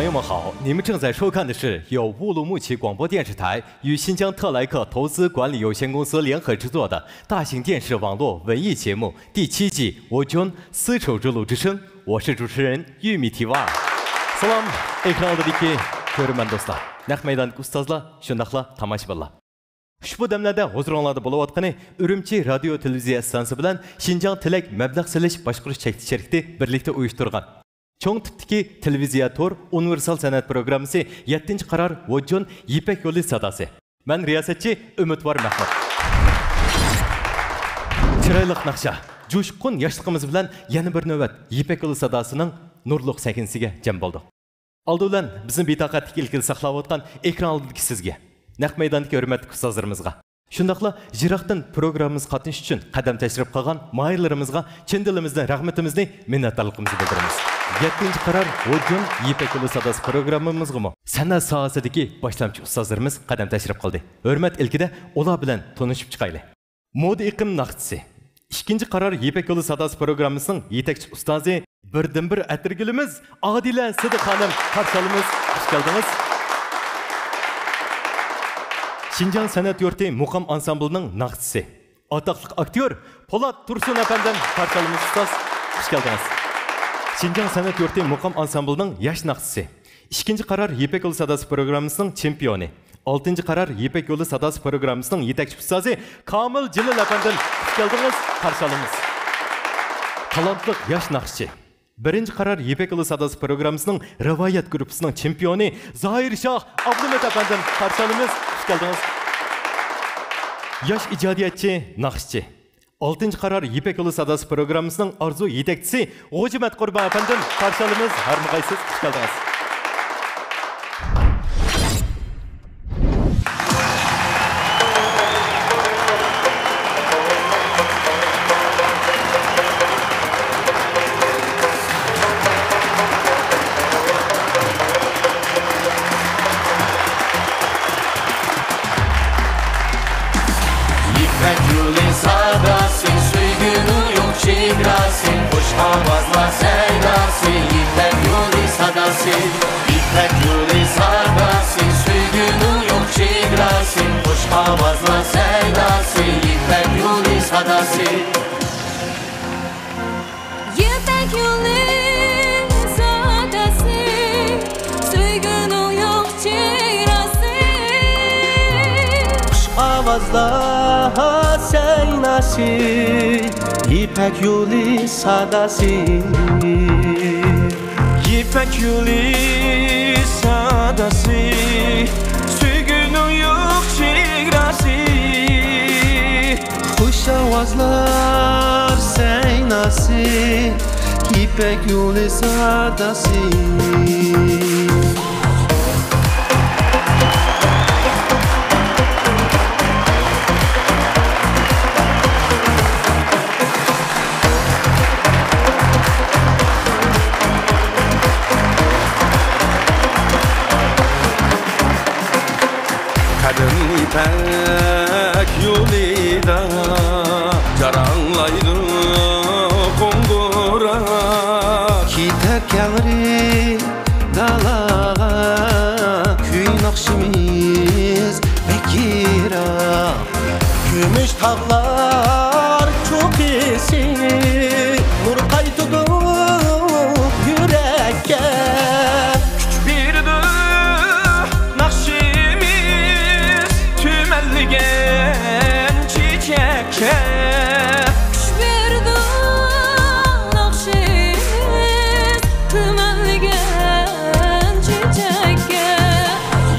朋友们好，你们正在收看的是由乌鲁木齐广播电视台与新疆特莱克投资管理有限公司联合制作的大型电视网络文艺节目第7季《我军丝绸之路之声》，我是主持人玉米提娃。Salam, ekrandagi ko'rman do'stlar, naq maydondagi ustozlar, shundaqla tomoshabinlar. Ushbu damlarda huzuringlarda bo'layotgani Urumchi radio televiziya stansiyasi bilan Xinjiang Tilak mablag' silish boshqarish chekti sherikti birlikda uyushtirgan cho'ng tipdagi televiziya to'r universal san'at programmasi 7-qaror Vojjon Yipak yo'li sadosi. Men riyosatchi Umidvor Mahmud. Chiroyli naqsha, jo'shqin yoshligimiz bilan yana bir navbat Yipak yo'li sadosining nurliq sakinasiga jam bo'ldik. Oldi bilan bizni betoqatlik ilkini saqlab o'tgan ekran oldidagi sizga, naq maydondagi hurmatli ustozlarimizga, shundaqla jiroqdan programmamiz qatnashish uchun qadam tashrif qilgan mohirlarimizga chin dilimizdan rahmatimizni, minnatdorligimizni bildiramiz. 7-qaror Vojjon Yipak yo'li sadosi programmamizga san'at sohasidagi boshlamchi ustozlarimiz qadam tashrif qildi. Hurmat ilkida ular bilan tanishib chiqaylik. Moda iqlim naqdisi 2-qaror Yipak yo'li sadosi programmasining yetakchi ustozi birdan-bir atirgilimiz Adila Sidiq xonim qarshi olamiz. Xush keldingiz. Xinjiang san'at yurti muqam ansamblining naqdisi atoqli aktyor Po'lat Tursun afandim qarshi olamiz ustoz. Xush keldingiz. Xinjiang san'at yurti muqam ansamblining yosh naqdisi 2-qaror Yipak yo'li sadosi programmasining chempioni 6-qaror Yipak yo'li sadosi programmasining yetakchi ustozi Komil Jilil afandim xush keldingiz, qarshi olamiz. Talantli yosh naqshchi 1-qaror Yipak yo'li sadosi programmasining rivoyat gruppasining chempioni Zoir Shoh Abdumat afandim qarshi olamiz, xush keldingiz. Yosh ijodiyatchi naqshchi 6-qaror Yipak yo'li sadosi programmasining orzu yetakchisi G'ojimat Qurbon afandim qarshi olamiz, har qaysiz xush keldingiz. Yipak yo'li sadasi Yipak yo'li sadasi Suyguning yo'q chegarasi Xush ovozlar saynasi Yipak yo'li sadasi Yipak yo'lida jaranglaydi qo'ng'ira Ketakari dalaga kuy naqshimiz bekira Kumush tog'lar cho'qisi nur qaytidi yurakka Kuch berdi naqshimiz tümelligen çiçekke Kuş verdi nakşimiz tümelligen çiçekke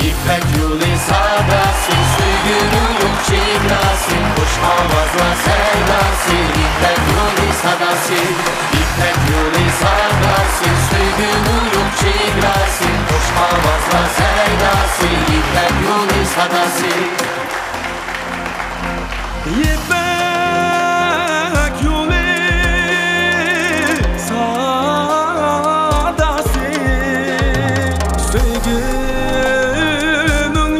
Yipak yo'li sadasi suyguning yo'q chegarasi Xush ovozlar saylasi Yipak yo'li sadasi Yipak yo'li sadasi suyguning yo'q chegarasi Xush ovozlar saylasi Yipak yo'li sadasi Yipak yo'li sadasi Suyguning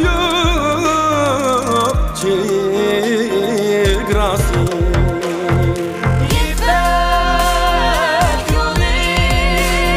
yo'q chegarasi Yipak yo'li sadasi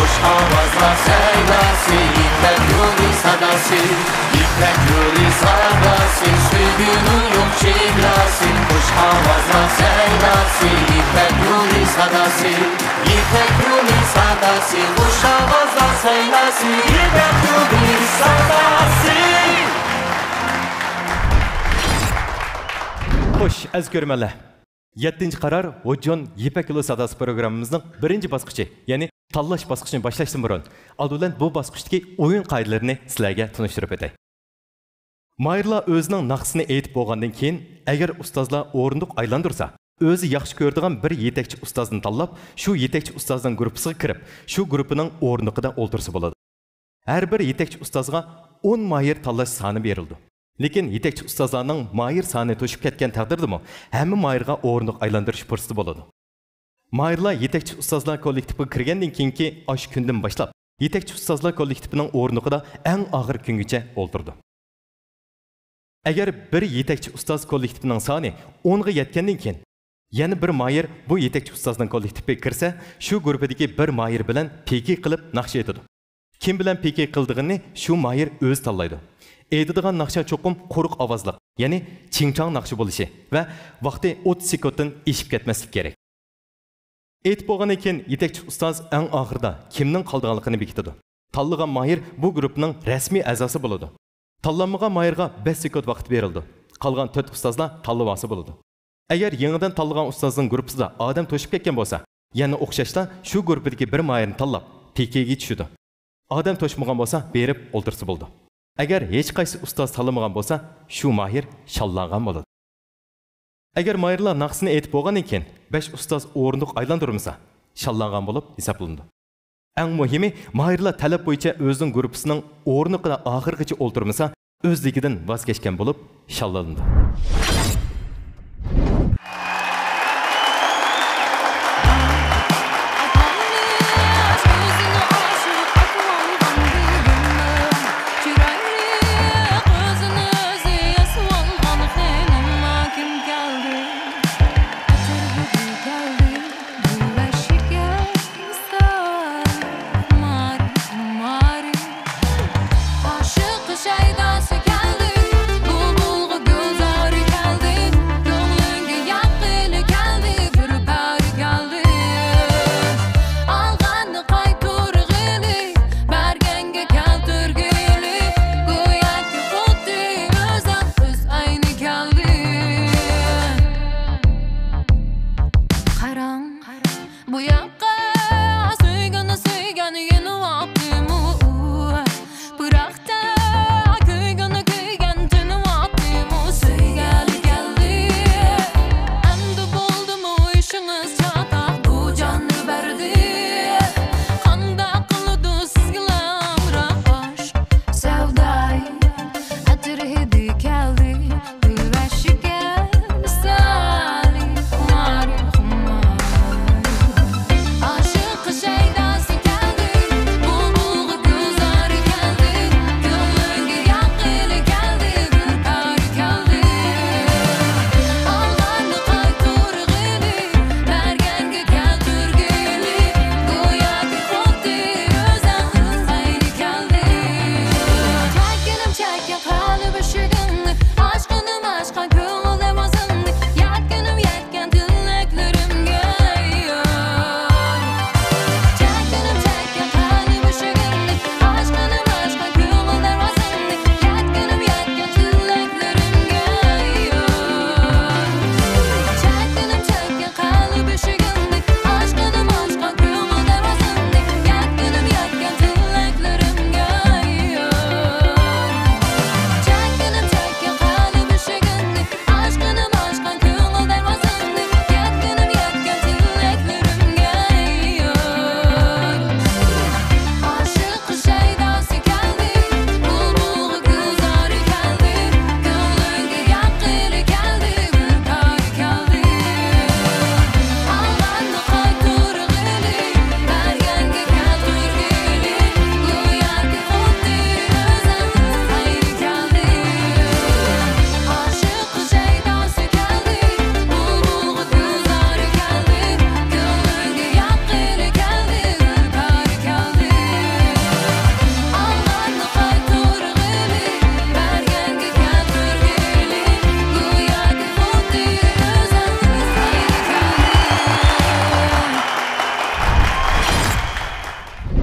Hoş avazla sevdası, ipek yolu sadası, ipek yolu sadası, sürgünün yok çiğdası. Hoş avazla sevdası, ipek yolu sadası, ipek yolu sadası, hoş avazla sevdası, ipek yolu sadası. Hoş, az görmeler. 7. qarar Hojon Yipek Yolu Sadası programımızın birinci basqıçı, yani tanlash basqıçını başlaştım burun. Aldılan bu basqıçdaki oyun qaydalarını sizlarga tunuşturup etay. Mayırlar özünün naqsını eytip bolğandan keyin, agar ustozlar o'rindiq aylandırsa, o'zi yaxshi ko'radigan bir yetakchi ustozni tanlab, shu yetakchi ustozning gruppasiga kirib, shu gruppining o'rindiqida o'ltirsa bo'ladi. Har bir yetakchi ustozga 10 mayır tanlash soni berildi. Lekin yetakchi ustozlarning mayır soni to'shib ketgan taqdirdami, hamma mayırga o'rindiq aylantirish fursati bo'ladi. Mayırlar yetakchi ustozlar kollektiviga kirgandan keyingi osh kundan boshlab, yetakchi ustozlar kollektivining o'rindiqida eng og'ir kungacha o'ltirdi. Agar bir yetakchi ustoz kollektivining soni 10 ga yetgandan keyin, yana bir mayır bu yetakchi ustozning kollektiviga kirsa, shu guruhdagi bir mayır bilan peki qilib naqsh etadi. Kim bilan peki qildig'ini shu mayır o'zi tanlaydi. Eydidigan naqsha cho'qim quruq ovozliq, ya'ni chingchang naqshi bo'lishi va vaqti 30 sekunddan eshib ketmaslik kerak. Aytib bo'lgandan keyin yetakchi ustoz eng oxirida kimning qoldiganligini bekitadi. Tanlagan mayır bu guruhning rasmiy a'zosi bo'ladi. Tanlanmagan mayırga 5 sekund vaqt berildi. Qolgan 4 ustozlar tanlabasi bo'ladi. Agar yangidan tanlagan ustozning guruhida odam to'shib ketgan bo'lsa, yana o'xshashda shu guruhdagi bir mayırni tanlab PK'ga tushadi. Odam to'shmagan bo'lsa, berib o'ltirsa bo'ldi. Agar hech qaysi ustoz tanlamagan bo'lsa, shu mayır shallangan bo'ladi. Agar mayırlar naqsini aytib bo'lgandan keyin 5 ustoz o'rindiq aylantirmasa, shallangan bo'lib hisoblanadi. Eng muhimi, mayırlar talab bo'yicha o'zining guruhisining o'rindiqida oxirgacha o'ltirmasa, o'zligidan voz kechgan bo'lib shallanadi. Şeydan sökeldi, bul bulgu göz ağrı geldi.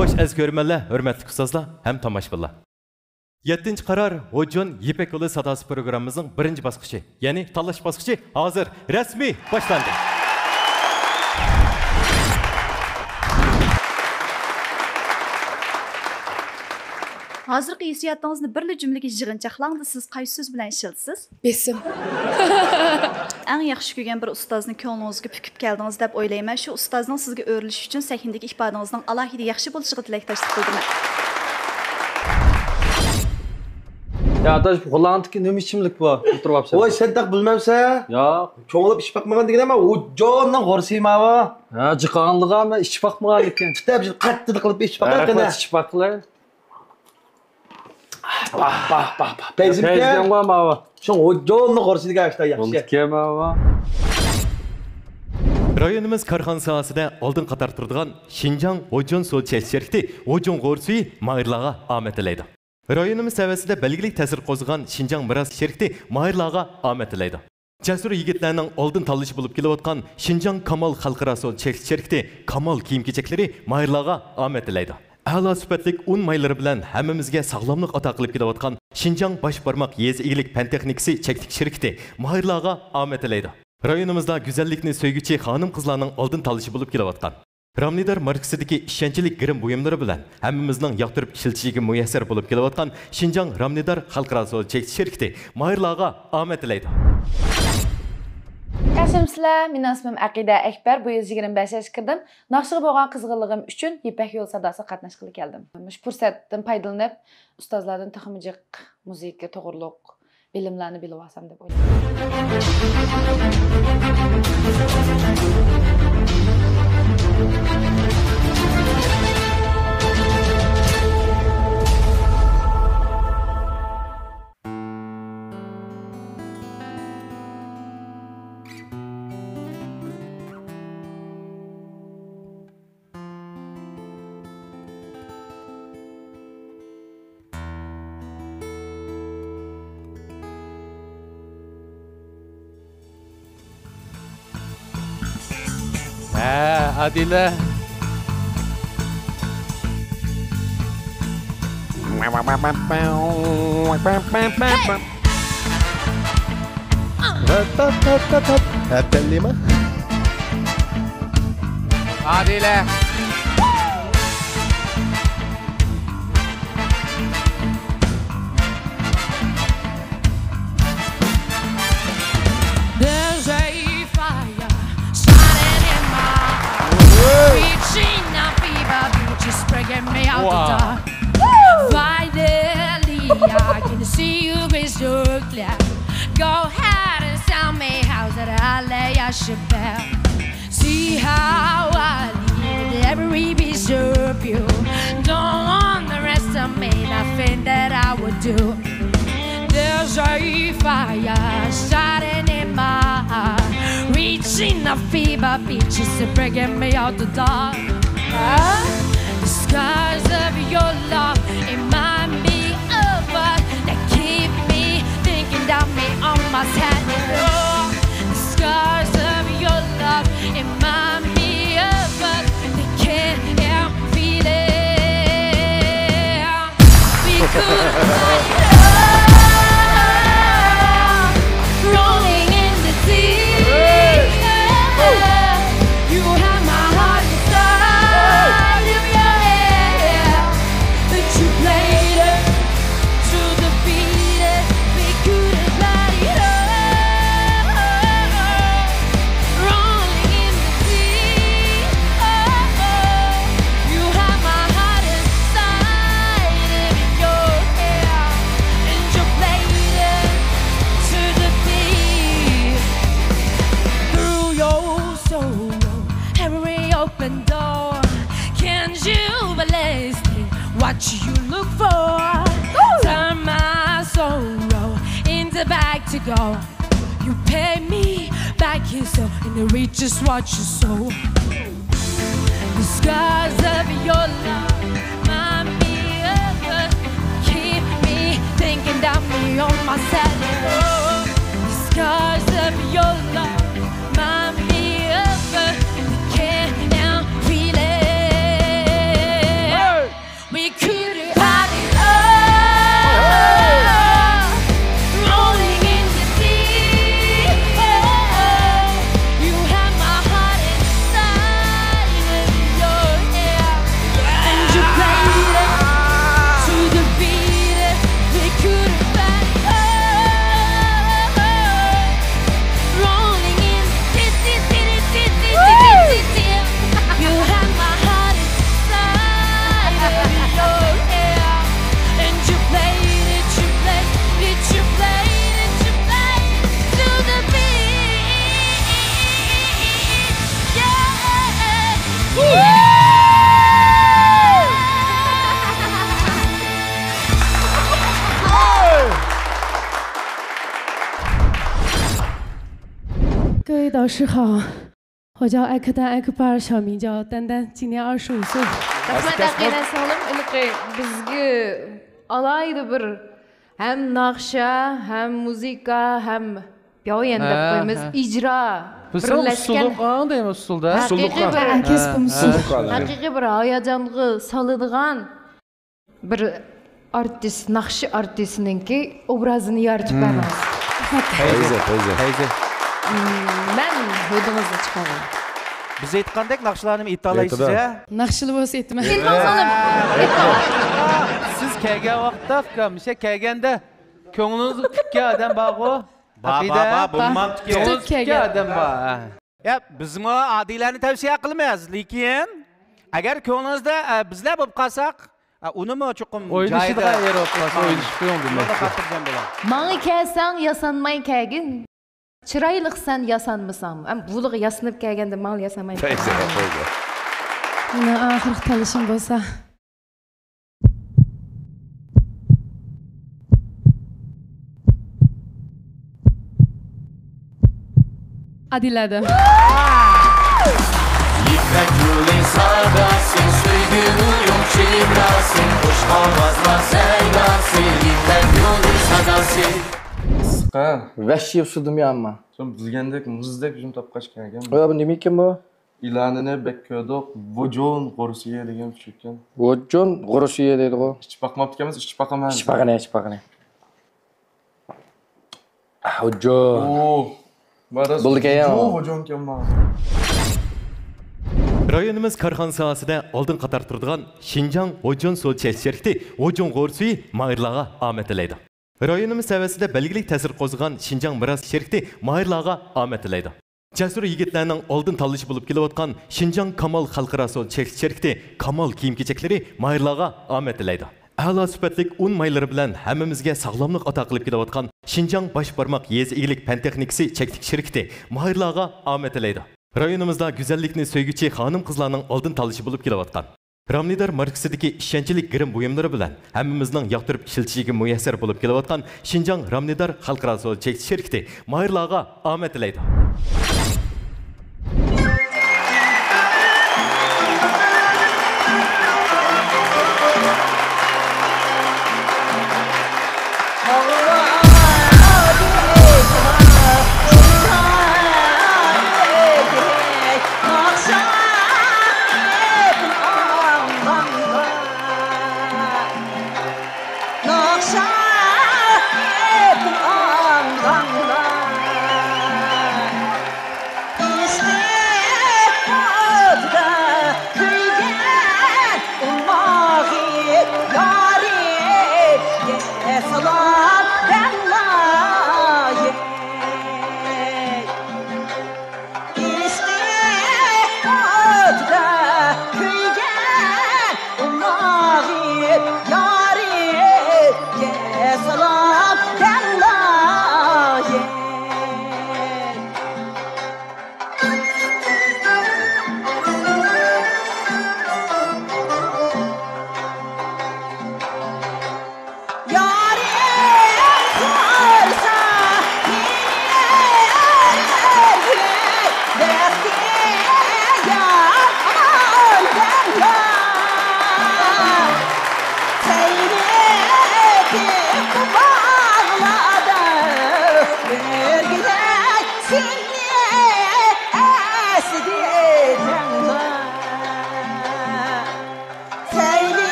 Xo'sh, az ko'rmanlar, hurmatli ustozlar ham tomoshabinlar. 7-chi qaror Hojun Yipek yo'li sadosi programmamizning birinchi bosqichi, ya'ni tanlash bosqichi hozir rasmiy boshlandi. Hazırki hissiyatınızı birli cümlege yığınçaqlangda siz qaysi söz bilan ishilsiz? Besim. Eng yaxshi ko'rgan bir ustozni ko'nglingizga pukib keldingiz deb o'ylayman. Shu ustozning sizga o'rilish uchun sahnadagi ifodangizning alohida yaxshi bo'lishiga tilakdoshlik qildim. Ya adaş bu Holland'daki ne biçimlik bu? Oturup yapsın. Oy sen tak bilmemse. Ya. Çoğulup iş bakmagan degen ama o candan korsayma va. Ya çıkanlığa ama iş bakmagan ekan. Kitap qattiq qilib iş bakar kana. Iş baklar. Bah. Bezimke. Bezgen var mı? Şu o candan korsaydigan işte yaxshi. Oldu kema var. Rayonimiz korxona sohasida oldin qator turadigan Xinjiang Hojun suv chekish shirkati Hojun g'o'rsuyi mahirlarga omad tilaydi. Rayonimiz saviyasida belgilik ta'sir qo'zg'agan Xinjiang miros shirkati mahirlarga omad tilaydi. Jasur yigitlarning oldin tanlashi bo'lib kelayotgan Xinjiang Kamal xalqaro suv chekish shirkati Kamal kiyim-kechaklari mahirlarga omad tilaydi. A'lo sifatli un maylari bilan hammamizga sog'lomlik ato qilib kelayotgan Xinjiang bosh barmoq yezi egilik fan texnikasi cheklik shirkati mahirlarga omad tilaydi. Rayonimizda güzellikni söygüçi hanım qizlarning oldin tanlashi bo'lib kelayotgan Ramnidar markasidagi ishonchli grim buyumlari bilan hammamizning yoqtirib ishiltishiga muyassar bo'lib kelayotgan Xinjiang Ramnidar xalqaro suv chekish shirkati mahirlarga omad tilaydi. Kaşımsizlar, mening ismim Aqida Akbar, bu yil 25 yoshga kirdim. Naqshga bo'lgan qizg'inligim uchun Yipek yo'l sadosida qatnashgili keldim. Shu fursatdan foydalanib, ustozlardan texnik muzika to'g'riliq bilimlarni bilib olsam deb o'yladim. Adile. Adile. There's a fire shining in my heart, reaching up fever, just bringing me out the dark. Finally, I can see you crystal clear. Go ahead and tell me how that I lay I should bear. See how I need every piece of you. Don't underestimate nothing that I would do. There's a fire starting in my heart, reaching a fever pitch, just bringing me out the dark. The skies of your love remind me of us that keep me thinking down me on my head. The skies of your love remind me of us that can't help feeling. We could fly rolling in the sea. You have my heart inside of your head, but you played it to the beat. We couldn't let it rolling in the sea. You have my heart inside of your head, and you played it to the beat. Through your sorrow, every open door, can't you believe what you look for? Turn my sorrow into bag to go. You pay me back here, so and you reach just what you sow. The scars of your love remind me of us, keep me thinking down me on myself. The scars of your love remind me of us, can't now feel it. 导师好，我叫艾克丹·艾克巴尔，小名叫丹丹，今年25岁。 Rahmat aqina sog'lim, iliqi bizga alayda bir ham naqsha, ham musiqa, ham Bioyen deb qo'yamiz, ijro. Birlashgan qanday usulda? Haqiqiy bir hayajonga soladigan bir artist, naqshi artistninki obrazini yaratib beramiz. Haydi. Men hudimizni chiqaraman. Biz aytgandek naqshlarni aytalaysiz-a? Naqshli bo'lsa aytma. Siz kelgan vaqtda fikrimcha kelganda ko'nglingizni tutgan odam bor-ku. Bulmam tutgan odam bor. Ya biz bu adilarni tavsiya qilmaymiz, lekin agar ko'nglingizda bizlar bo'lib qolsak, uni mo chuqum O'ylashida Yevropa o'ylashib qo'ydim. Menga kelsang yasanmay kelgin. Chiroylisan yasanmasam, buliq yasanib kelganda men yasamayman. Mana oxirgi tanishim bo'lsa. Adilada. İpek yolu sargasın, suygunun yok çivrasın, hoş havazlar seylasın, İpek yolu sargasın. Sıqa. Vahşiy usuldum ya amma. Son bilgandek, muzdek bizim topqaç kelgan. Oya bu nima ekan bu? İlanini bekkodoq, Vojon qo'rsiga degan tushgan. Vojon qo'rsiga deydi u. Ichib baqmabdi ekanmiz, ichib baqaman. Ichib baqani. Vojon. Oo. Bo'ldi ya. Vojon kelma. Rayonimiz karxana sohasida oldin qator turadigan Xinjiang Vojon so'l sherikti Vojon g'o'rsuyi mahirlarga omad tilaydi. Rayonimiz savasida belgilik ta'sir qo'zg'agan Xinjiang miros sherikti mahirlarga omad tilaydi. Jasur yigitlarning oldin tanlashi bo'lib kelayotgan Xinjiang Kamal xalqaro so'l sherikti Kamal kiyim-kechaklari mahirlarga omad tilaydi. A'lo sifatli un maylari bilan hammamizga sog'lomlik ato qilib kelayotgan Xinjiang bosh barmoq yezi egilik fan texnikasi cheklik sherikti mahirlarga omad tilaydi. Rayonimizda go'zallikni so'yguchi xonim qizlarning oldin tanlashi bo'lib kelayotgan Ramnidar markasidagi ishonchli grim buyumlari bilan hammamizning yoqtirib ishiltishiga muyassar bo'lib kelayotgan Xinjiang Ramnidar xalqaro so'l sherikti mahirlarga omad tilaydi.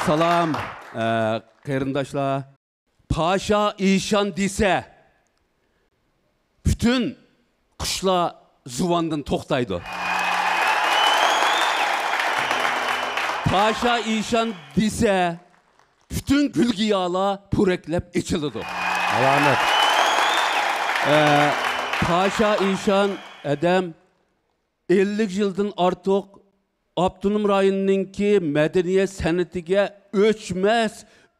Salam, qarindaşlar. Paşa İşan dese, bütün kuşlar zuvandan toxtaydı. Paşa İşan dese, bütün gülgiyalar pureklep içildi. Alamet. Paşa İşan edem 50 yıldan artıq Abdunum rayonunki medeniyet sanatiga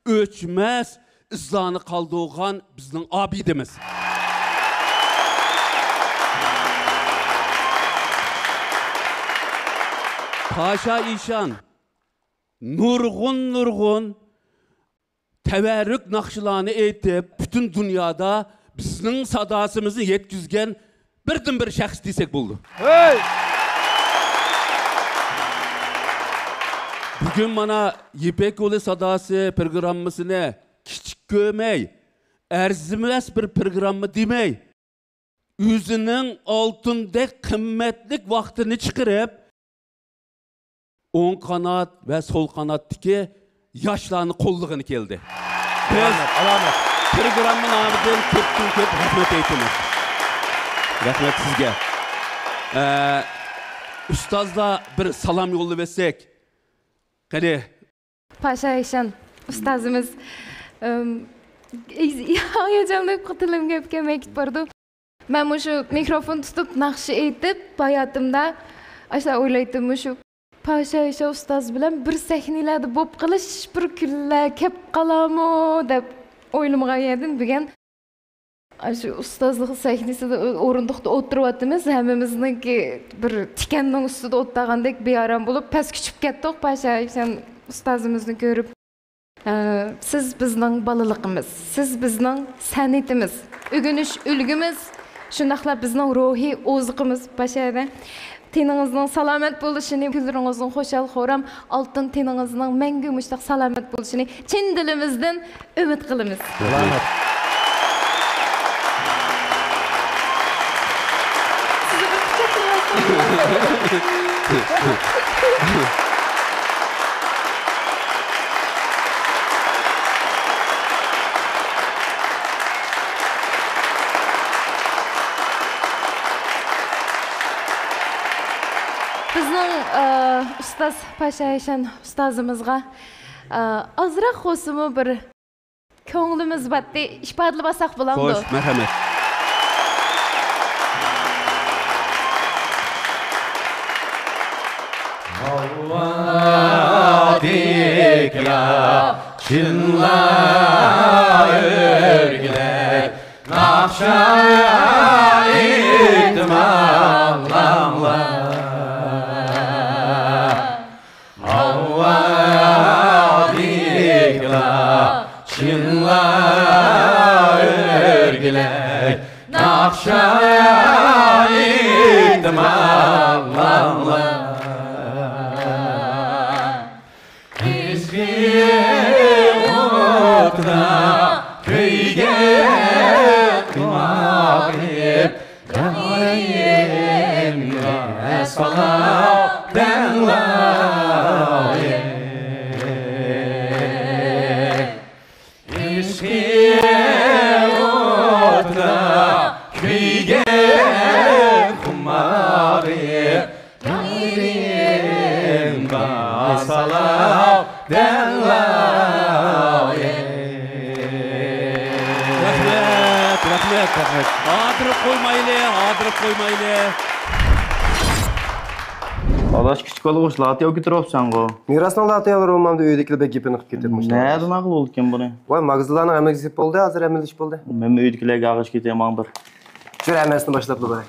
ölçmez izlanı qaldırğan bizning abidimiz. Paşa İşan nurgun teverrük nakşılarını etip bütün dünyada bizning sadasımızı yetkizgen bir şahs desek buldu. Hey! Bugün bana Yipek Yolu Sadası programmasını küçük görmey, erzimez bir programı demey, yüzünün altındaki kıymetlik vaktini çıkarıp, on kanat ve sol kanattaki yaşlarını kolluğunu geldi. Alamet. Programın namıdan köp rahmet eytiniz. Rahmet sizge. Ustazla bir salam yolu versek. Hadi. Paşa İşan ustazımız heyecanlı kutulum köpke mekit bardı. Ben şu mikrofon tutup nakşı etip hayatımda aşağı oylaydım şu Paşa İşan ustaz bilen bir sahnelerde bop qilish bir kunlar kep qalamı deb oylamğa yedim bugün. Şu ustazlık sahnesinde orunduqda oturyapmiz. Hammamizniki bir tikanning ustida o'tagandek bearam bo'lib past küçüp ketdik. Paşa İşan ustazimizni ko'rib, siz bizning balaligimiz, siz bizning san'atimiz, o'rganish ulgimiz, shundaqla bizning ruhiy oziqimiz. Paşa'da teningizning salomat bo'lishini, kunlaringizning xo'shal xo'ram, oltin teningizning mangu mushtaq salomat bo'lishini chin dilimizdan umid qilamiz. Salomat. Bizning ustaz Paşa İşan ustazimizga azroq xo'simi bir ko'nglimiz batdi ifodalasak bo'lamdi. Xo'sh, marhamat. Dikla, çınla örgülek, nakşa itmanlamla. Havva dikla, çınla örgülek, nakşa itmanlamla. Köyge mağrib Gayemle salam denlayim İşkiye otra Köyge mağrib Gayemle salam denlayim Rahmet. Adırıp koymaylı. Adaş küçük oluş latya götürüpsen go. Mirasdan latyalar olmamda öydekili bek gepini qilib ketibmiş. Nereden akıl oldukken bunu? Voy, magazlarning amak zip bo'ldi, hozir amal ish bo'ldi. Men öydekilege ağaç keteyim bir. Şur amasini boshlab qo'yay.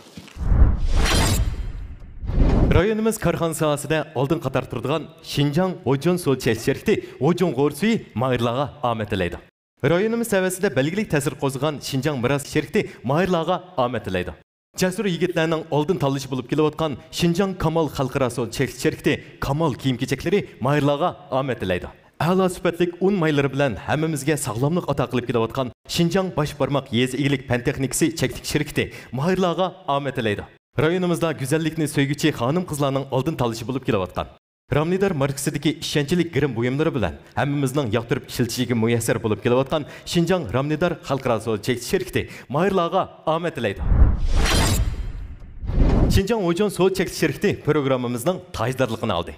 Rayonimiz Karxan sahasida oldin qator turadigan Xinjiang O'jon Sochel şirkati O'jon G'orsuyi mahirlarga omad tilaydi. Rayonimiz savasida belgilik ta'sir qo'zg'agan Xinjiang Miras şirkati mahirlarga omad tilaydi. Jasur yigitlarning oldin tanlashi bo'lib kelayotgan Xinjiang Kamal xalqaro Sochel şirkati Kamal kiyim-kechakları mahirlarga omad tilaydi. A'lo sifatlik un maylari bilan hammamizga sog'lomlik ato qilib kelayotgan Xinjiang bosh barmoq yez egilik fan texnikasi cheklik şirkati mahirlarga omad tilaydi. Rayonimizda güzellikni söygüçi hanım kızlarının oldin tanlashi bo'lib kelayotgan Ramnidar markasidagi ishonchli girim buyumlari bilan hammamizning yoqtirib ishiltishiga muyassar bo'lib kelayotgan Şinjan Ramnidar xalqaro savdo cheklanish shirkati Mayırlarga omad tilaydi. Şinjan O'jon savdo cheklanish shirkati programmamizning tajdorligini oldi.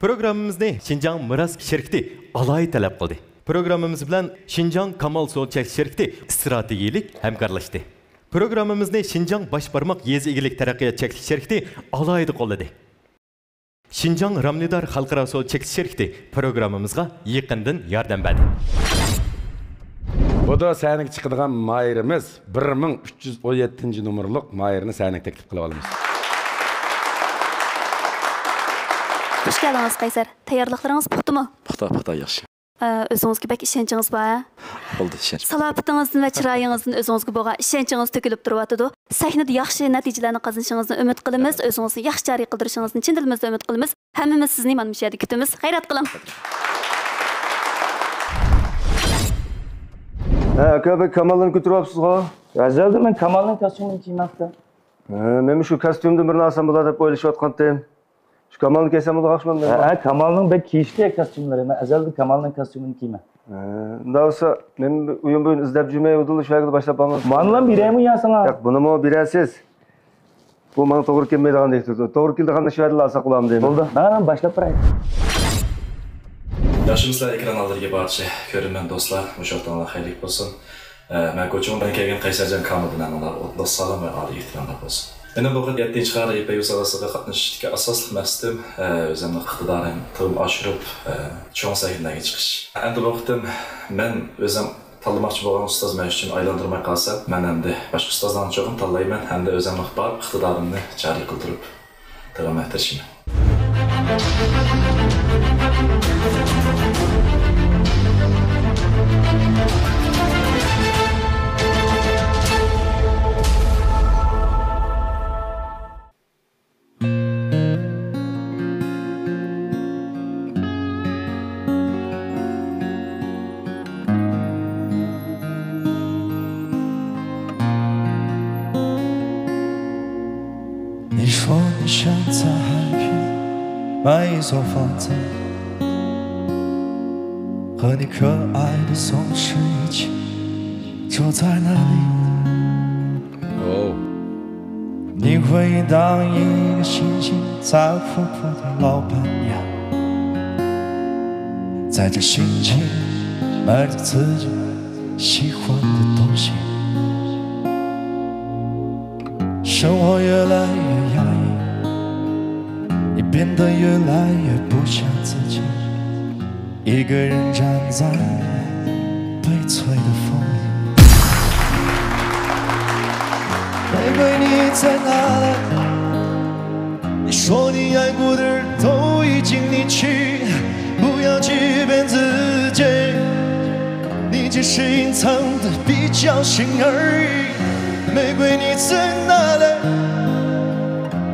Programmamizni Şinjan Miras shirkati alohida talab qildi. Programmamiz bilan Şinjan Kamal savdo cheklanish shirkati strategik hamkorlashdi. Programmamizni Şinjan Boshbarmoq yezi egilik taraqqiyot cheklanish shirkati alohida qo'lladi. Şinjan Ramnidar xalqaro savdo cheklanish shirkati programmamizga yaqindan yordam berdi. Bu da senin çıkıdığın mayırımız 1317 numaralık mayırını senin teklif kılıp alımız. Hoş geldiniz Qaysar. Tayyorliqlaringiz puxta mı? Puxta yaxshi. O'zingizga bek ishonchingiz bor. Bo'ldi ishonch. Salobatingizdan va chiroyingizdan o'zingizga bo'lgan ishonchingiz to'kilib turyapti. Sahnada yaxshi natijalarni qozonishingizni umid qilamiz. O'zingizni yaxshi joriy qildirishingizni chin dilimizdan umid qilamiz. Hammamiz sizni mana shu yerda kutamiz. Xayrat qiling. Aka bek Kamal'ını götürüyorsunuz ha? Gazeldi men Kamal'ın kostyumunu giymekte. Men şu kostyumda bir narsam bo'ladi deb o'ylashayotgandim. Şu Kamal'ını kesem bo'ladi yaxshimi? Kamal'ın bek kiyishli kostyumlari. Men azalda Kamal'ın kostyumunu giyman. Unda olsa men uyum bo'yin izlab jurmay o'dil shu yerda boshlab olamiz. Manlan biraymi ya sana? Yo'q, buni mo birasiz. Bu menga to'g'ri kelmaydigandek turdi. To'g'ri keldiganda shu yerda alsa qilaman deyman. Bo'ldi. Men boshlab qo'yay. Yaxshimizlar ekran oldiga barcha ko'rman do'stlar, mushaqlarga xayrlik bo'lsin. Men ko'chimdan kelgan Qaysarjon Kamil bilan ular salom va oliy ehtiromlar bo'lsin. Meni bu 7-chi qari YPU sadasiga qatnashishga asosli maqsadim o'zimning iqtidorim to'g'ri oshirib, cho'ng sahnlarga chiqish. Endi vaqtim men o'zim tanlamoqchi bo'lgan ustoz men uchun aylantirmay qolsa, men endi boshqa ustozlarni cho'qim tanlayman hamda o'zimning bor iqtidorimni joriy qildirib davom ettirishman.你说你想在海边买一座房子，和你可爱的松狮一起住在那里。哦，你会当一个心情再活泼的老板娘，在这心情买着自己喜欢的东西。生活越来越压抑，你变得越来越不像自己，一个人站在悲催的风里。玫瑰你在哪里？你说你爱过的人都已经离去，不要欺骗自己，你只是隐藏的比较深而已。玫瑰你在哪里？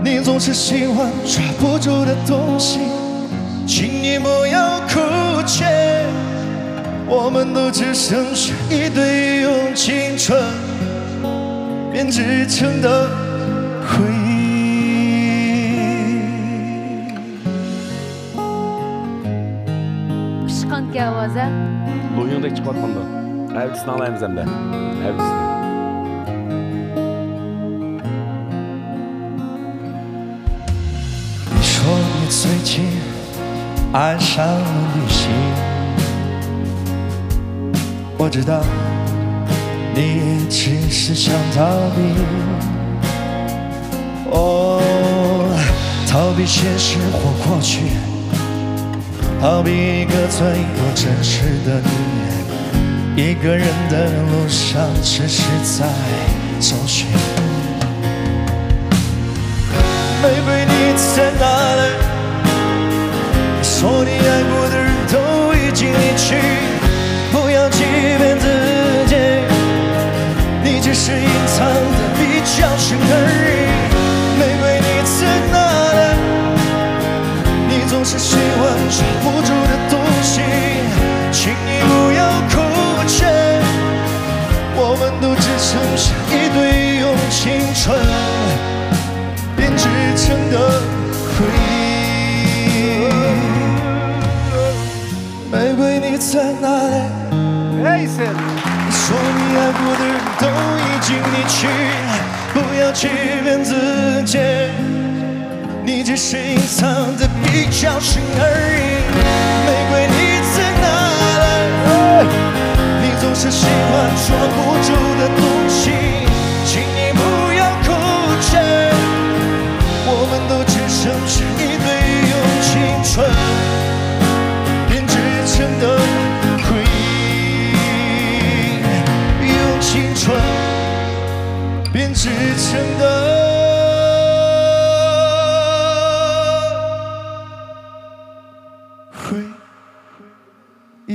你总是喜欢抓不住的东西，请你不要哭泣，我们都只剩下一堆用青春编织成的回忆。Pishqanki ovozi. Lo'yingdek chiqayotganda. Avdisini alaymiz endi. Avdisini. 说你最近爱上了旅行，我知道你也只是想逃避。哦，逃避现实或过去，逃避一个最不真实的你，一个人的路上只是在找寻。玫瑰你在哪里？你说你爱过的人都已经离去，不要欺骗自己，你只是隐藏的比较深而已。玫瑰你在哪里？你总是喜欢抓不住的东西，请你不要哭泣，我们都只剩下一堆用青春编织成的回忆。在哪里？你说你爱过的人都已经离去，不要欺骗自己，你只是隐藏的比较深而已。玫瑰你在哪里？你总是喜欢抓不住的东西，请你不要哭泣，我们都只剩下一堆用青春编织成的回忆，用青春编织成的回忆。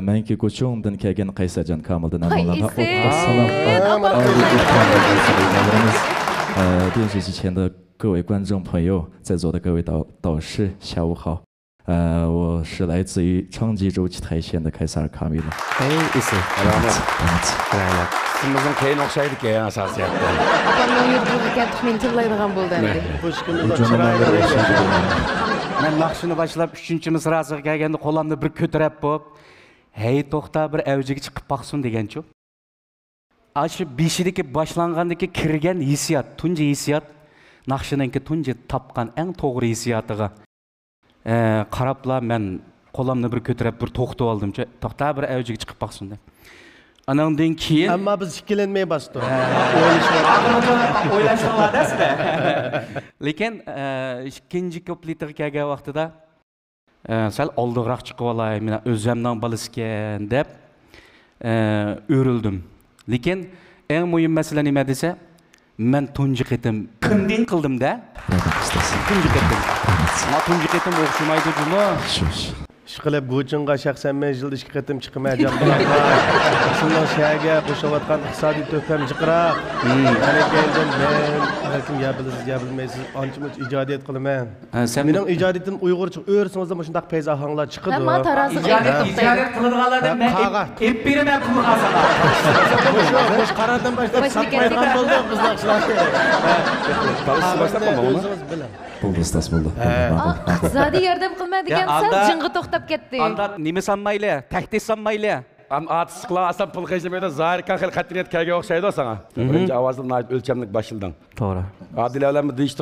Menki ko'chumdan kelgan Qaysarjon Kamildan Hay amallanga电视机前的各位观众朋友，在座的各位导师，下午好。我是来自于昌吉州七台县的凯撒尔卡米的。Sizimizin keyin o'xshaydi keyin asosiyatda. Apamning yurtiga ketib men tinglaydigan bo'ldim. Men naqshini boshlab 3-misrasiga kelganda qo'limni bir ko'tarib bo'lib, "Hey to'xta bir avjiga chiqib baqsin" deganchu. Aşı beshidagi boshlangandagi kirgan hissiyat, tunji hissiyat naqshiningki tunji topgan eng to'g'ri hissiyotiga qarabla men qo'limni bir ko'tarib bir to'xtab oldimcha, "To'xta bir avjiga chiqib baqsin" deb. Anandan keyin Ammo biz ikkilanmay bosdik. O'ylashmoqdasizlar. Lekin ikkinchi kuplitiga kelgan vaqtida sal oldiroq chiqib olay, men o'zimning balasi ekan deb o'rildim. Lekin eng muhim masala nima desa, men tunji qitim qindin qildim-da. Tunji qitim. Ma tunji qitim o'xshamaydi juma. Ishqilib Go'chinga shaxsan men yilda 2 qatim chiqmayman bularga. Shundan shaga qo'shayotgan iqtisodiy to'pam jiqroq. Ana keldim men, balkim ya bilasiz, ya bilmaysiz, ancha-muncha ijodiyat qilaman. Mening ijodiyatim Uyg'urcha o'rsingizda shunday payzahanglar chiqadi. Hamma taroziga ijodiyat qiladiganlardan men ep beraman pulga asala. Xo'sh, qaradan boshlab satmaydigan bo'ldi bizlar. Bo'ldi, ustas bo'ldi. Iqtisodiy yordam qilmaydigansan, jinga to'xtab ketdi. Anda nima sanmayli, tahdid sanmayli. Artistlar aslında pul qilmaydi, zahir kan xil qat'iyat kelga o'xshaydi sana. Birinchi ovozdan o'lchamlik boshildan. To'g'ri. Adil bilan deyishdi,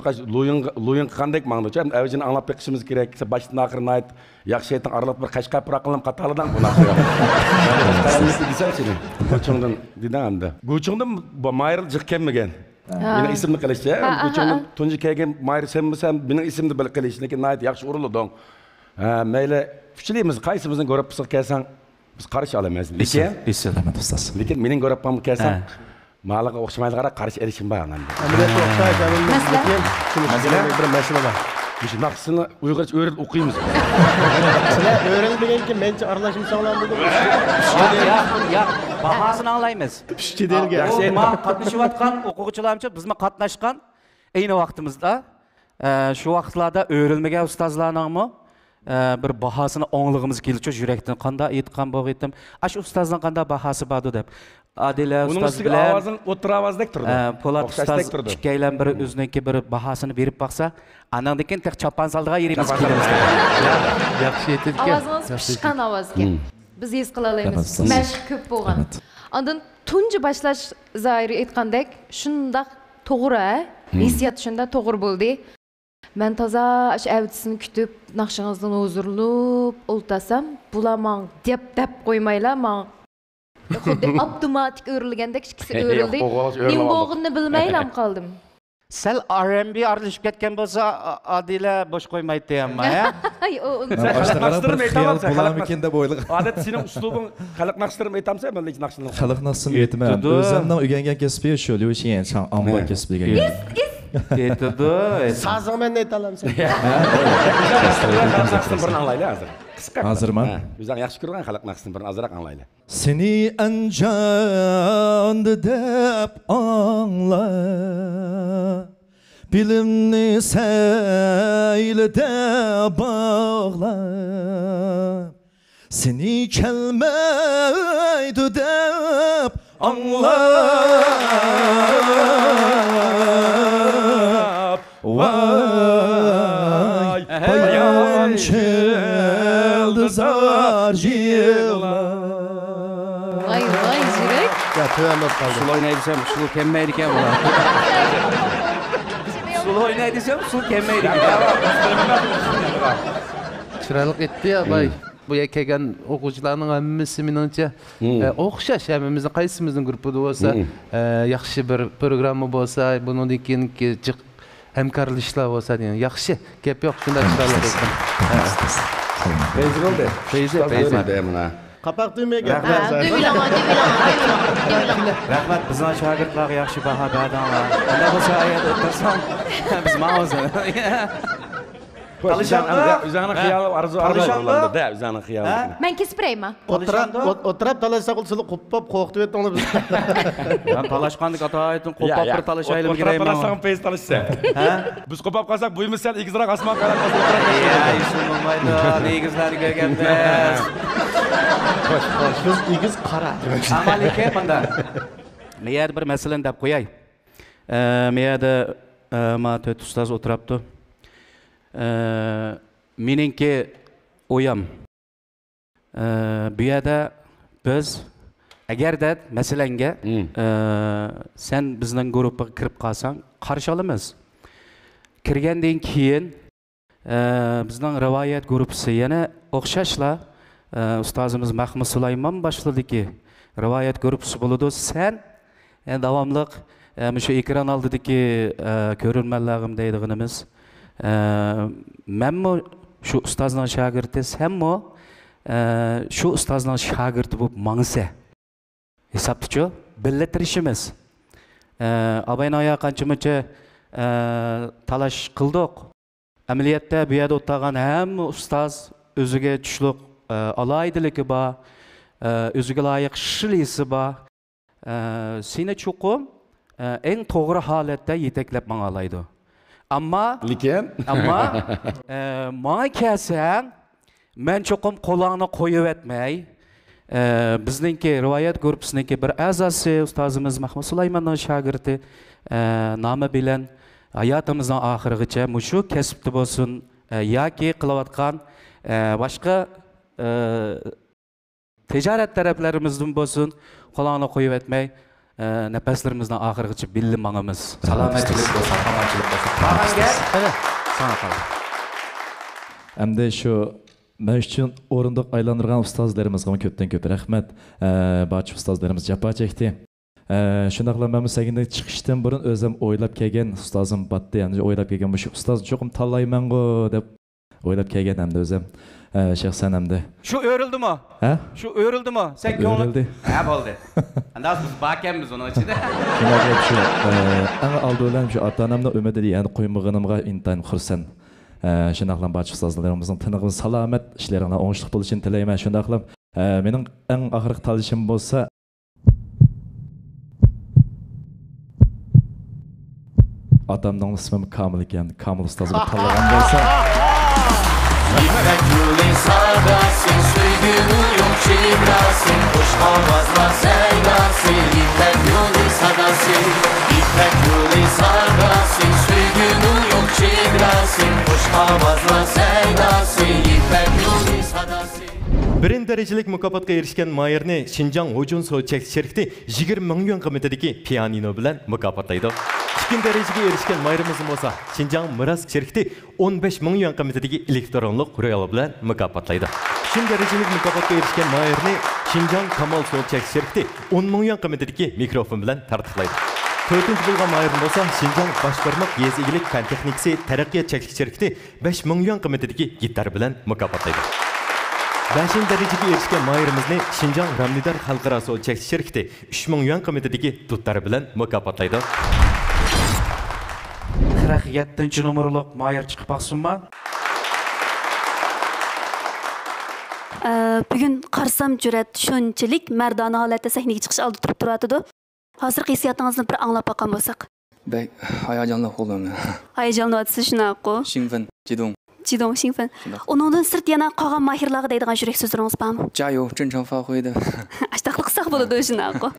lo'yin qanday mangducha, avjini anglab beqishimiz kerak. Boshdan oxirini ayt, yaxshi aytdan aralab bir qashqa proqlam qatalidan bunaqa. Qaramlikni desam seni. Go'chingdan dedan anda. Go'chingdan Mayril jiqkenmagan. Mening ismimni qilishdi. Go'chingdan tunji kelgan Mayr senmisan, mening ismimni bil qilish, lekin ayt yaxshi urildim. Mayli, kuchlaymiz, qaysimizning ko'rib pisiq kelsang biz qarshi olamaymiz. Lekin mening ko'ribman kelsam, malaga o'xshamaydi qara qarshi erishim bor ananda. Amaliyotga o'xshaydi, lekin bir masala bor. Shu naqsini Uyg'urcha o'rib o'qiymiz. Sizlar o'rilmaganki mencha aralashmasanglar bo'ldi. Yo'q, bahosini anglaymiz. Pishchi delga. Men qatnashayotgan o'quvchilarimcha bizga qatnashgan ayni vaqtimizda shu vaqtlarda o'rilmagan ustozlarningmi bir bahosini anglag'imiz keldi, yurakdan qanday aytgan bo'g'aydim. Ash ustozning qanday bahosi bor deb. Adila ustoz bilan ovozing o'tir ovozdek turdi. Po'lat ustoz ikkaylan biri o'ziniki bir bahosini berib baqsa, anandikin tek chapan saldiga yerimiz kelamiz. Yaxshi aytibdi. Ovozingiz pishgan ovozga. Biz his qila olamiz. Mashq ko'p bo'lgan. Ondan tunji boshlash zoiri aytgandek, shundoq to'g'ri, hissiyat shunda to'g'ri bo'ldi. Men toza avtisini kutib, naqshingizdan huzurlub, ultasam, bulamang deb qo'ymaylar, men xuddi avtomatik o'rilgandek ikkisi o'rildi. Men bo'g'inni bilmaylam qoldim. Sal R&B aralashib ketgan bo'lsa, Adila bosh qo'ymaydi hamma, ha? Naqshtirib aytaman, bo'lamikin deb o'yladim. Odat sening uslubing xalq naqshtirib aytamsan, men lekin naqshtirib. Xalq naqshini aytman. O'zimning o'rgangan kasbi shu, lekin yanchang amba kasbiga. Aytdi. Sazingmen aytalamsan. Birini anglayli hozir. Qisqa. Hozirman. O'zing yaxshi ko'rgan xalq naqshini birini azroq anglayli. Seni anjandı deb angla, bilimni seylede bağla. Seni kelmeydi dep anlap Vay bayancı yıldızlar yıllar Vay vay Jirek. Ya tüyemez kaldı. Sul oynaydısam sul kemmeydiken bular. Sul oynaydısam sul kemmeydiken. Çıraylık etti ya bay. Bu kelgen okucularning hammasi meningcha o'xshash hammamizning qaysimizning guruhida bo'lsa yaxshi bir programma bo'lsa bundan keyingi jiq hamkorliklar bo'lsa degan yaxshi gap yo'q shunday chiroyli ekan. Feyzi bo'ldi. Feyzi mana. Qapak düğmeye Rahmat bizning shogirdlarga yaxshi baho berdinglar. Unda bo'lsa ayada o'tirsam biz ma'ozin. Üzerine xiyal arzu arzulandı da üzerine xiyal. Ben kespreyma. Oturab talaşsa qılsılı qoppap qoqtib etdinglar biz. Ben talashqandik ataytın qoppap bir talashaylı bir gireyim. Oturab talaşsan peyz talashsa. Biz qoppap qalsak buyimiz sen igizroq asman qarab o'tirib. Ya, işin olmaydı. Igizleri görgenmiz. Biz igiz qara. Amalike bunda. Meyad bir meseleni deb qo'yay. Meyada ma to'rt ustoz o'tiribdi. Meningki o'yim. Bu yerda biz agarda masalanga sen bizning guruhga kirib qolsang qarshi olamiz. Kirgandan keyin bizning rivoyat guruhi yana o'xshashlar ustozimiz Mahmud Sulaymon boshladiki rivoyat guruhi bo'ladi. Sen davomliq shu ekran oldidagi ko'rurmanlarim deydiganimiz menmi shu ustozning shogirdi, senmi shu ustozning shogirdi bo'lib mangsa hisobchi birlatirishimiz. Abaynoya qancha talash qildik. Amaliyotda bu yerda o'tirgan hamma ustoz o'ziga tushliq alayidiligi bor, o'ziga loyiq shilisi bor. Seni chuqum eng to'g'ri holatda yetaklab mang'alaydi. Amma manga kelsang men cho'qim qo'lingni qo'yib etmay bizningki rivoyat guruhininki bir a'zosi ustozimiz Mahmud Sulaymonning shogirdi nomi bilan hayotimizning oxirigacha mushu kasbda bo'lsin yoki qilayotgan boshqa tijorat taraflarimizdan bo'lsin qo'lingni qo'yib etmay nafaslarımızdan ahırgıcı billi mağımız. Salametçilik olsun, amançilik olsun. Sana kalın. Hem de şu men üçün orunduk aylandırgan ustazlarımızga köpten köp rahmet. Barcha ustazlarımız japa çekti. Şundaqla men seginde çıkıştan burun özüm oylap kelgen ustazım batdı. Yani oylap kelgen bu ustaz çoğum tallayman-go dep oylap kelgen hem de özüm. Şahsen hem de. Şu örüldü mü? He? Şu örüldü mü? Sen ki onu... Örüldü. He oldu. Andas biz bakemiz onun içinde. Şunlar şu en aldı olan şu ata-anamda ümit ediyor. Yani koymağınımga intayın xursan. Şundaqla barcha ustozlarımızın tınıqın salamet işlerine oңuшлuk buluşun tileymen. Şundaqla mening en ahırıq talışım bolsa atamның ismi Kamil ekan. Kamil ustozga tanlagan bolsa İpek yolu sadasin, suyduğu yok çibrasin, hoş havazlar seydasin. İpek yolu sadasin, İpek yolu sadasin, suyduğu yok çibrasin, hoş havazlar seydasin. İpek yolu sadasin. Birinci derecelik mukofotga erishgan Mayerni Xinjiang Hojun Sochek şirkati 20 ming yuan qiymatidagi pianino bilan mukofotlaydi. İkinci derecege erişken Mayer'imizin olsa Xinjiang Miras şirkati 15 ming yuan qiymatidagi elektronlik royal bilan mukofotlaydi. Üçüncü derecelik mukofotga erişken Mayerni Xinjiang Kamal Sochek şirkati 10 ming yuan qiymatidagi mikrofon bilan tartiblaydi. Dördüncü bo'lgan Mayer'im olsa Xinjiang Başbarmak Yez Egilik Fan Texnikasi Taraqqiyot Cheklik şirkati 5 ming yuan qiymatidagi gitar bilan mukofotlaydi. 5. derecege erişken Mayer'imizni Xinjiang Ramnidar Xalqaro Sochek şirkati 3 ming yuan qiymatidagi tutlar bilan mukofotlaydi. 47 numaralık Mayer çıkıp baksınma. Bugün qarsam cüret shunchalik mardona holatda sahnaga chiqish oldi turib turadi. Hozirgi hissiyotingizni bir anglab boqan bo'lsak. Bek hayajonli bo'ldim. Hayajonli o'tsiz shunaqa. 兴奋、激动。激动兴奋。Onundan sırt yana qolgan mahirlarga deydigan yurak so'zlaringiz bormi? 加油，正常发挥的。 Ashtaqli qilsak bo'ladi o'shunaqo.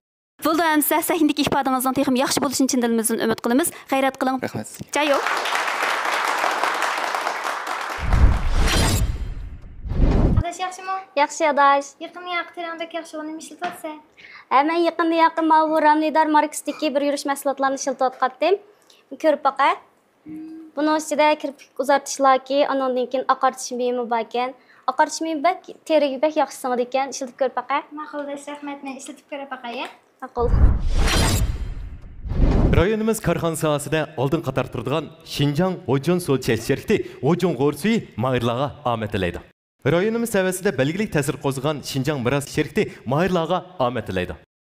Bo'ldi, hamsa sahnadagi ifodangizning texim yaxshi bo'lishini chin dilimizdan umid qilamiz. G'ayrat qiling. Rahmat. Jayo. Adaş yaxshimi? Yaxshi adaş. Yaqin yaqtiranda yaxshi o'rnini ishlatsa. Men yaqin bu Ramnidar Marksdagi bir yurish mahsulotlarini ishlatayotgandim. Ko'rib baqa. Buning ichida kirpik uzatishlarki, anondan keyin oqartish buyumi bor ekan. Oqartish buyumi bak, teriga bak yaxshi singadi ekan. Ishlatib ko'rib baqa. Ma'qul, rahmat. Men ishlatib ko'rib baqay. Ma'qul. Rayonimiz korxona sohasida oldin qator turadigan Xinjiang O'jon suv chekish shirkati O'jon g'o'rsuyi mahirlarga omad tilaydi. Rayonimiz saviyasida belgilik ta'sir qo'zg'agan Xinjiang miros shirkati mahirlarga omad tilaydi.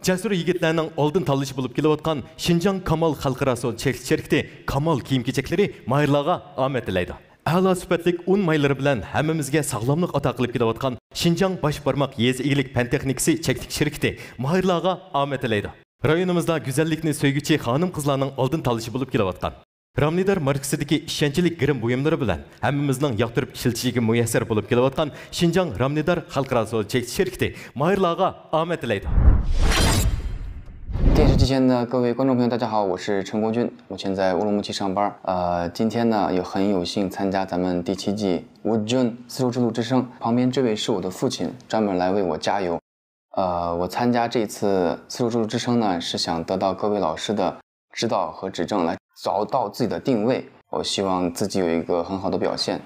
Jasur yigitlarning oldin tanlashi bo'lib kelayotgan Xinjiang Kamal xalqaro suv chekish shirkati Kamal kiyim-kechaklari mahirlarga omad tilaydi. A'lo sifatli un maylari bilan hammamizga sog'lomlik ato qilib kelayotgan Xinjiang bosh barmoq yezi egilik fan texnikasi cheklik shirkati mahirlarga omad tilaydi. Rayonimizda güzellikni söygüçi hanım kızlarının oldin tanlashi bo'lib kelayotgan Ramnidar markasidagi ishonchli grim buyumlari bilan hammamizning yoqtirib ishlatishga muyassar bo'lib kelayotgan Xinjiang Ramnidar xalqaro suv chekish shirkati mahirlarga omad tilaydi. 电视机前的各位观众朋友，大家好，我是陈国军，目前在乌鲁木齐上班。今天呢，也很有幸参加咱们第7季乌军丝绸之路之声。旁边这位是我的父亲，专门来为我加油。我参加这次丝绸之路之声呢，是想得到各位老师的指导和指正，来找到自己的定位。我希望自己有一个很好的表现。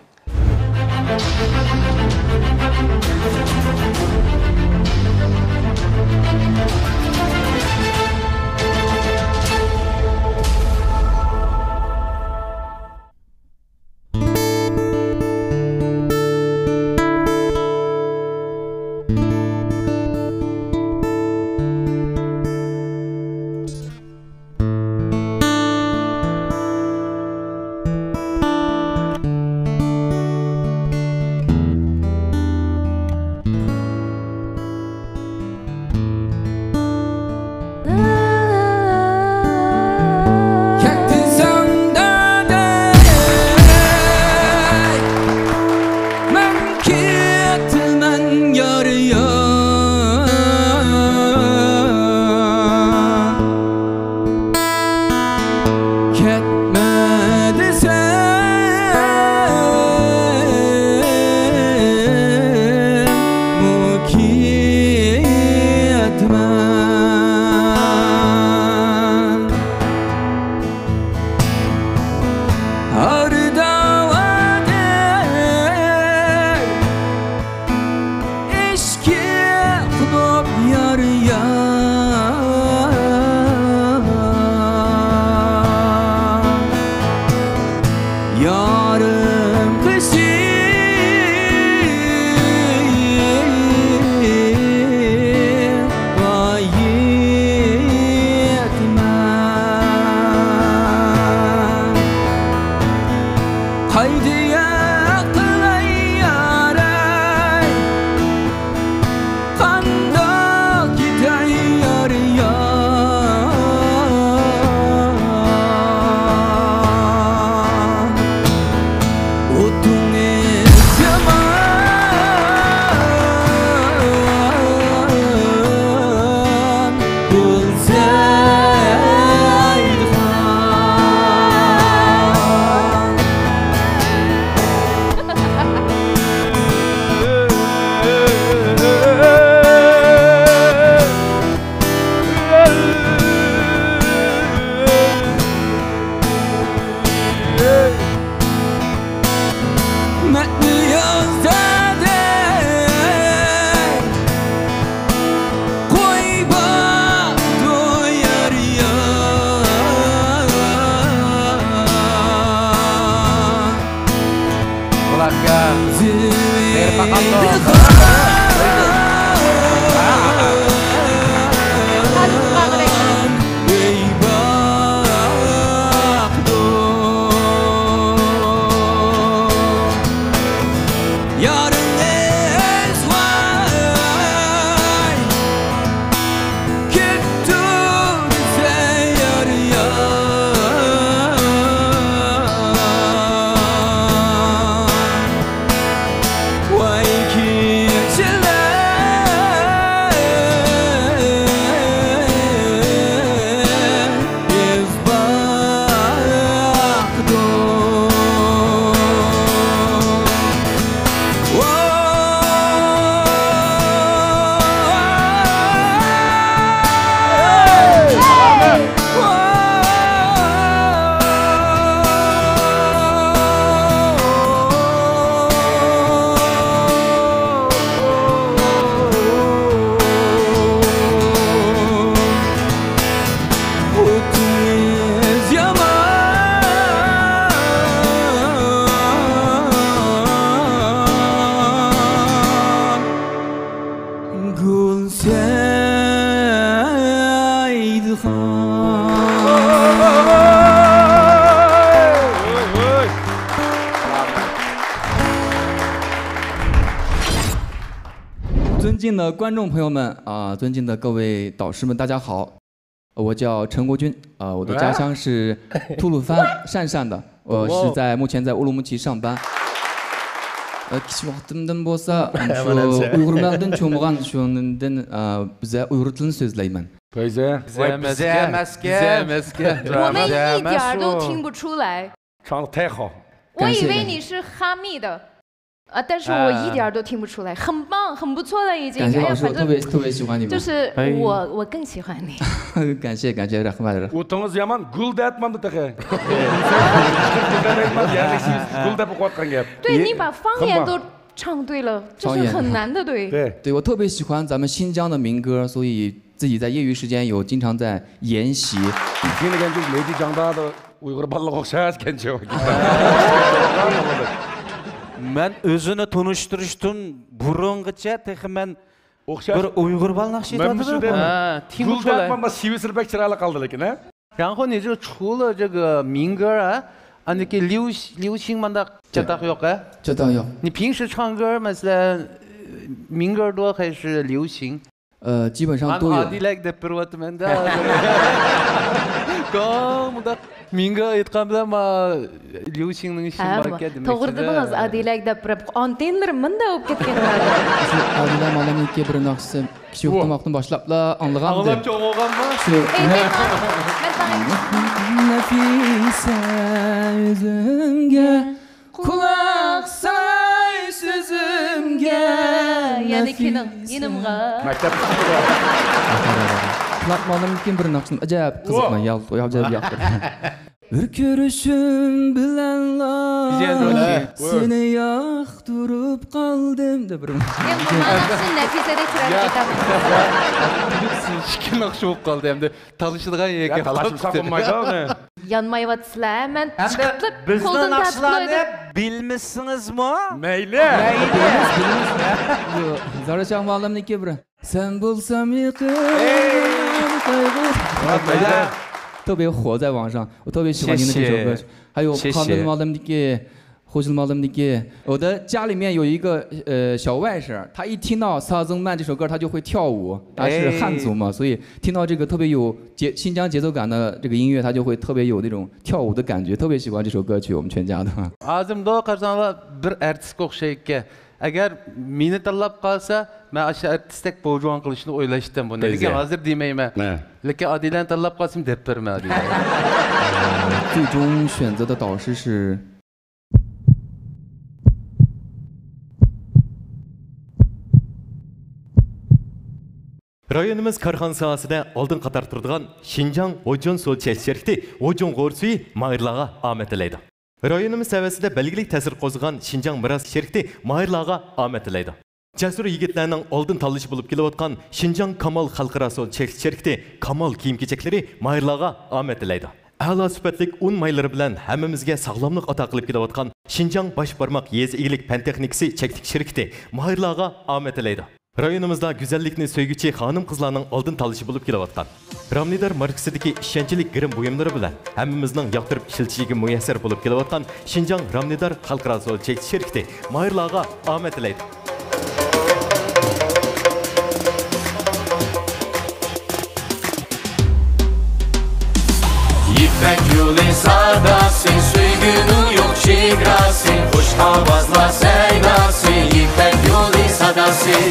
敬的观众朋友们啊，尊敬的各位导师们，大家好，我叫陈国军啊，我的家乡是吐鲁番鄯善的，我是目前在乌鲁木齐上班。kichik vaqtimdan bo'lsa shu uyg'urlardan cho'mg'an shundan biza uyg'ur tilini so'zlayman. 我们一点都听不出来。唱得太好。我以为你是哈密的。但是我一点都听不出来，很棒，很不错了已经。感谢老师，我特别喜欢你们。就是我更喜欢你。感谢rahmat。O'tingiz yomon, gul deyapman dedi. 对你把方言都唱对了，这是很难的对。对，我特别喜欢咱们新疆的民歌，所以自己在业余时间有经常在研习。Yenigen biz Mehdi Cangda'da Uyghur balaga o'xshash kencho. Men o'zini tunishtirishdan burungacha men bir Uyg'ur bal naqsh etadi. 听不出来。妈妈Sivsilbek chiroyli qoldi lekin a. 然后你这除了这个民歌啊，那个流行嘛的这倒有啊？这倒有。你平时唱歌嘛是民歌多还是流行？基本上都有。Minga aytgan bilan Lyushinning ishini baraka demak. To'g'ri dedingiz, Adilak deb turib, antennalar menda bo'lib ketgan. Adilak malamlikka bir naqsi kichik o'qimoqni boshlabla anglagandim. Anglab cho'g'olganmi? Nafisa o'zimga quloq sol so'zimga. Ya'ni kenimga. Maktabda Kulakmalarımkin bir naqshim acayip qiziqman, acayip yoqdi. Bir ko'rishim bilan seni yoqtirib qoldim deb bir. Endi bu naqshni Nafisada chiroyli aytaman. Ikki naqsh bo'lib qoldi hamda talishilgan yerga talashib bo'lmaydi. Yanmayapsizlar, men chiqib bizni naqshlarni bilmisingizmi? Mayli. Zarachaq muallimniki bir. Sen bo'lsam yiqil 特别火在网上，我特别喜欢您的这首歌曲。还有康德毛的那个，胡子毛的那个，我的家里面有一个小外甥，他一听到《萨增曼》这首歌，他就会跳舞。他是汉族嘛，所以听到这个特别有新疆节奏感的这个音乐，他就会特别有那种跳舞的感觉，特别喜欢这首歌曲。我们全家的。Ağzımda qarsanlar bir artist o'xshaydi. Agar meni tanlab qolsa, men o'sha artistdek bo'jon qilishni o'ylashdim buni. Lekin hozir demayman. Lekin Adilani tanlab qolsam deb berma Adila. 最终选择的导师是 Rayonimiz korxona sohasida oldin qator turadigan Xinjiang O'jon suv chechirikti O'jon g'o'rsuyi mahirlarga omad tilaydi. Rayonimiz savasida belgilik ta'sir qo'zg'agan Xinjiang miros sherikti mahirlarga omad tilaydi. Jasur yigitlarning oldin tanlashi bo'lib kelayotgan Xinjiang Kamal xalqaro suv chechirikti Kamal kiyim-kechaklari mahirlarga omad tilaydi. A'lo sifatli un maylari bilan hammamizga sog'lomlik ato qilib kelayotgan Xinjiang bosh barmoq yezi egilik fan texnikasi cheklik shirkati mahirlarga omad tilaydi. Rayonimizda güzellikni söygüçi hanım kızlarının oldin tanlashi bo'lib kelayotgan. Ramnidar markasidagi ishonchli grim buyumlari bilan hammamizning yoqtirib ishlatishga muyassar bo'lib kelayotgan Xinjiang Ramnidar xalqaro suv chekish shirkati mahirlarga omad tilaydi. İpek yolu sağdasın, suygunun yok çigrasın, hoş havazlar seydasın. İpek yolu sağdasın,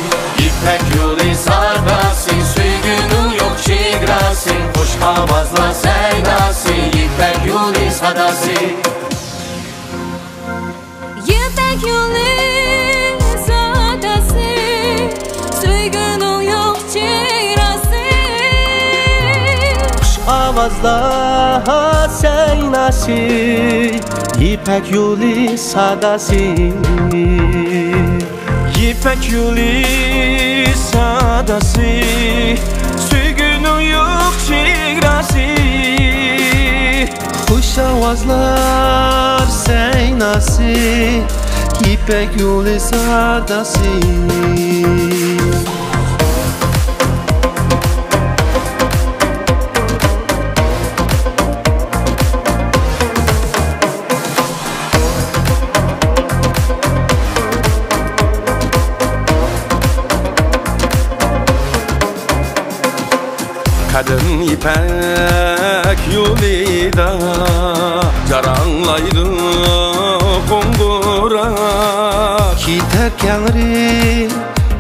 İpek yolu sağdasın, suygunun yok çigrasın, hoş havazlar seydasın. İpek yolu sağdasın. İpek yolu sağdasın, suygunun yok çigrasın, hoş havazlar seydasın. İpek yolu sağdasın. İpek yolu sadası, suygunun yok çigrası. Hoş avazlar seynası, İpek yolu sadası. İpek yolida Caranlaydı Kongura Kiter kengri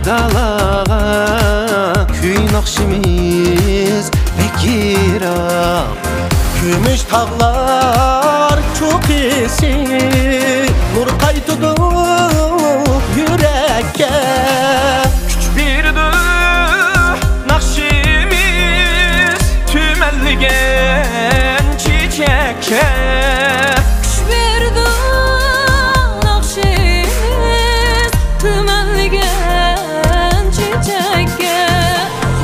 dalağa Küy nakşimiz bekira Gümüş tağlar çok esi Nur kaytıdı yürekke Küç birdi nakşimiz Tümelligen çiçekke Küç birdi nakşimiz Tümelligen çiçekke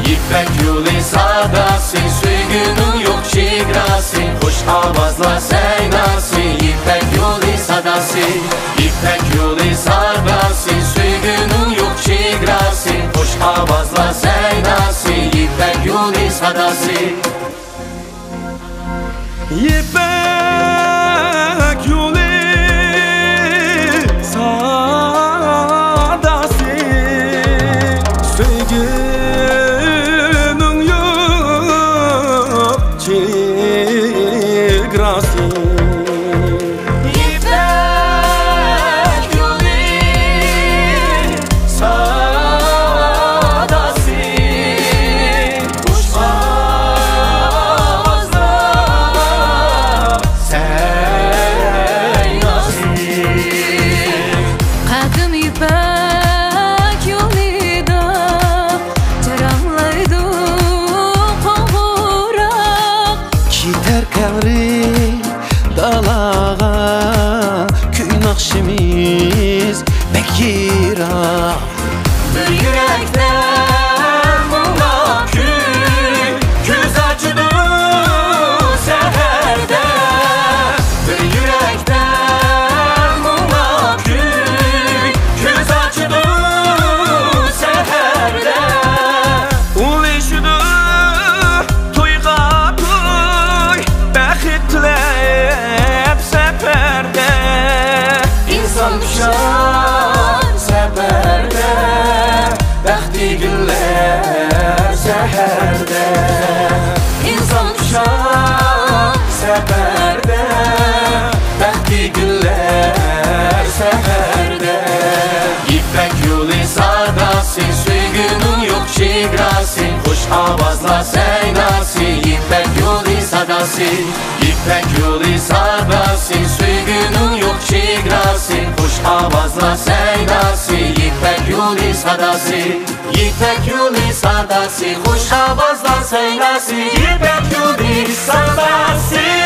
İpek yolu sadasın Süygünün yok çigrasın Hoş avazla seynasın İpek yolu sadasın İpek yolu sadasın Süygünün yok çigrasın Hoş avazla seynasın İpek yolu sadasın İpek yolu sadası Süygünün yok çigrası İpek yolu sadası Hoş avazla seynasın Kadın ipek yolida Caranlaydı Kongura Kiter kengri dalağa Küy nakşimiz bekira Bir yürekten buna küy Göz açıdı seherde Bir yürekten buna küy Göz açıdı seherde Ulaşıdı toyga toy Bəxtlər səfərdə İnsan düşər səfərdə Bəxti günlər səhərdə İnsan düşər səfərdə Bəxti günlər səhərdə İpek yolu sadasın Süygünün yok çigrasın Hoş avazla seynasın İpek yolu sadasın İpek yolu sadasın Süygünün yok çigrasın Hoş avazla seynasın İpek yolu sadasın İpek yolu sadasın Hoş avazla seynasın İpek yolu sadasın